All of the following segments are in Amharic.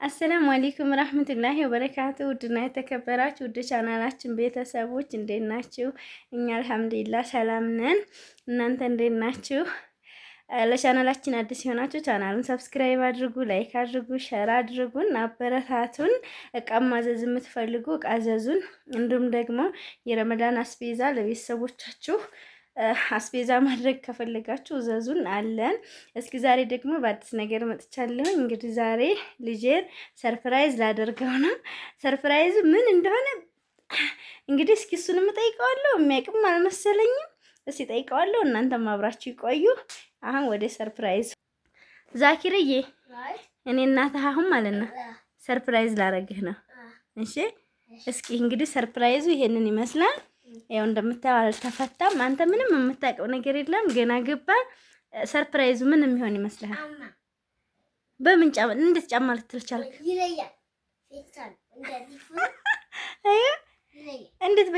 አሰላሙ አለይኩም ረህመቱላሂ ወበረካቱ። ውድና የተከበራችሁ ውድ ቻናላችን ቤተሰቦች እንዴት ናችሁ? እኛ አልሐምዱሊላህ ሰላም ነን። እናንተ እንዴት ናችሁ? ለቻናላችን አዲስ የሆናችሁ ቻናሉን ሰብስክራይብ አድርጉ፣ ላይክ አድርጉ፣ ሼር አድርጉን፣ አበረታቱን። እቃ ማዘዝ የምትፈልጉ እቃ አዘዙን። እንዲሁም ደግሞ የረመዳን አስቤዛ ለቤተሰቦቻችሁ አስቤዛ ማድረግ ከፈለጋችሁ እዘዙን አለን። እስኪ ዛሬ ደግሞ በአዲስ ነገር መጥቻለሁ። እንግዲህ ዛሬ ልጄን ሰርፕራይዝ ላደርገው ነው። ሰርፕራይዙ ምን እንደሆነ እንግዲህ እስኪ እሱንም እጠይቀዋለሁ። የሚያውቅም አልመሰለኝም። እስኪ እጠይቀዋለሁ። እናንተም አብራችሁ ይቆዩ። አሁን ወደ ሰርፕራይዙ ዛኪርዬ፣ እኔ እናትህ አሁን ማለት ነው ሰርፕራይዝ ላረግህ ነው። እሺ፣ እስኪ እንግዲህ ሰርፕራይዙ ይሄንን ይመስላል። ያው እንደምታየው አልተፈታም። አንተ ምንም የምታውቀው ነገር የለም። ገና ገባ። ሰርፕራይዙ ምን የሚሆን ይመስልሃል? በምን ጫማ እንዴት ጫማ ልትል ቻልክ? እንዴት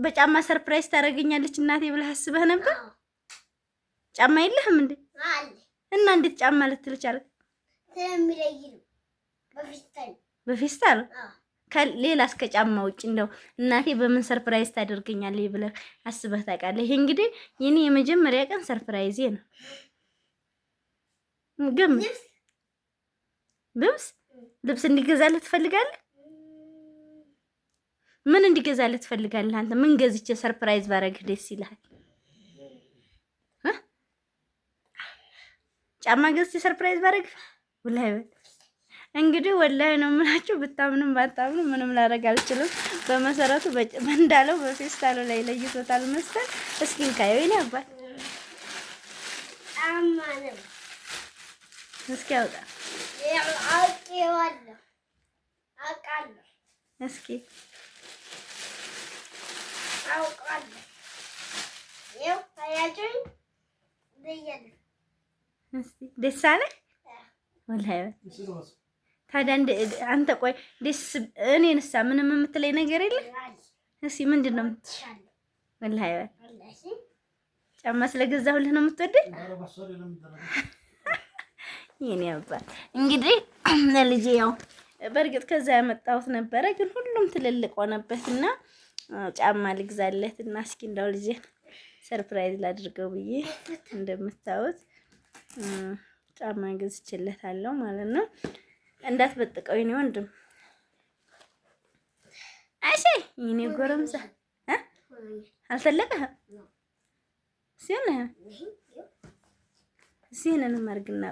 በጫማ ሰርፕራይዝ ታደርገኛለች እናቴ ብለህ አስበህ ነበር? ጫማ የለህም እንዴ? እና እንዴት ጫማ ልትል ቻልክ? በፌስታል ሌላ እስከ ጫማ ውጭ እንደው እናቴ በምን ሰርፕራይዝ ታደርገኛለች ብለህ አስበህ ታውቃለህ? ይሄ እንግዲህ የኔ የመጀመሪያ ቀን ሰርፕራይዜ ነው። ግን ልብስ እንዲገዛልህ ትፈልጋለህ? ምን እንዲገዛልህ ትፈልጋለህ አንተ? ምን ገዝቼ ሰርፕራይዝ ባረግህ ደስ ይልሃል? ጫማ ገዝቼ ሰርፕራይዝ ባረግህ ወላሂ እንግዲህ ወላሂ ነው የምላችሁ። ብታምንም ባታምንም ምንም ላደርግ አልችልም። በመሰረቱ እንዳለው በፌስታሉ ላይ ለይቶታል መሰል። እስኪ እንካየው የኔ አባት አማንም እስኪ አውጣ አውቃለሁ። እስኪ አውቃለሁ። ይኸው ታያችሁኝ በየነ እስኪ ደስ አለህ ወላሂ ታዲያ አንተ ቆይ ደስ እኔንሳ ምንም የምትለኝ ነገር የለም? እስኪ ምንድን ነው ወላሂ ጫማ ስለገዛሁልህ ነው የምትወደኝ? የኔ አባት እንግዲህ ለልጄ ያው በእርግጥ ከዛ ያመጣሁት ነበረ፣ ግን ሁሉም ትልልቅ ሆነበትና ጫማ ልግዛለት እና እስኪ እንዳው ልጄ ሰርፕራይዝ ላድርገው ብዬ እንደምታዩት ጫማ ገዝቼለታለሁ ማለት ነው። እንዳትበጥቀው የኔ ወንድም። እሺ የኔ ጎረምሳ አልተለቀህም? ሲሆን ሲሆንንም አድርግና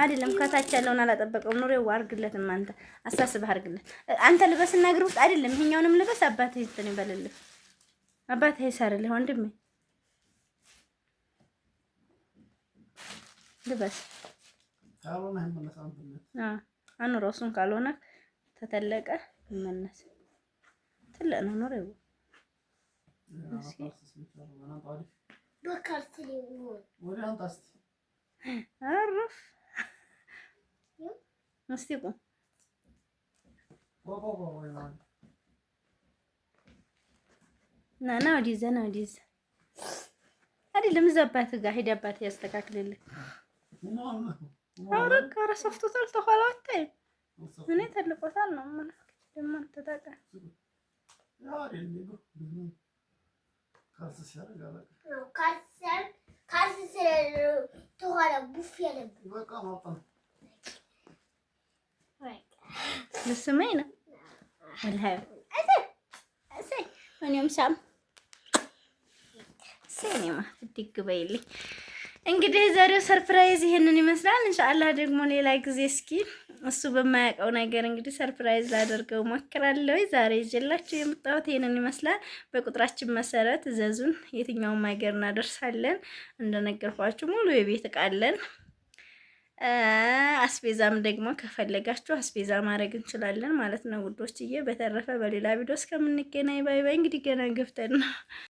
አይደለም ከታች ያለውን አላጠበቀውም። ኑሬው አድርግለትም አንተ አሳስበህ አድርግለት። አንተ ልበስና እግር ውስጥ አይደለም ይሄኛውንም ልበስ። አባትህ እንትን ይበልልህ፣ አባትህ ይሰርልህ ወንድሜ ልበስ አኑረው። እሱን ካልሆነ ተተለቀ ይመነስ ትልቅ ነው ኑሬው። አረፍ እስቲ ቁም ና ወዲህ ዘና ወዲህ አይደለም እዛ አባትህ ጋር ሂድ፣ አባትህ ያስተካክልልህ። አውረቅ ኧረ ሰፍቶታል። ተኋላ ወጣይ እኔ ተልቆታል ነው ምን ደማ ተታቀ ልስመኝ ነው ወላሂ እኔም ሳም ሰኔማ ትግበይልኝ። እንግዲህ ዛሬው ሰርፕራይዝ ይሄንን ይመስላል። ኢንሻአላህ ደግሞ ሌላ ጊዜ እስኪ እሱ በማያውቀው ነገር እንግዲህ ሰርፕራይዝ ላደርገው ሞክራለሁ። ዛሬ ይዤላችሁ የመጣሁት ይሄንን ይመስላል። በቁጥራችን መሰረት እዘዙን፣ የትኛውም ሀገር እናደርሳለን። እንደነገርኳችሁ ሙሉ የቤት እቃ አለን። አስቤዛም ደግሞ ከፈለጋችሁ አስቤዛ ማድረግ እንችላለን ማለት ነው ውዶችዬ። በተረፈ በሌላ ቪዲዮ እስከምንገናኝ ባይ ባይ። እንግዲህ ገና ገብተን ነው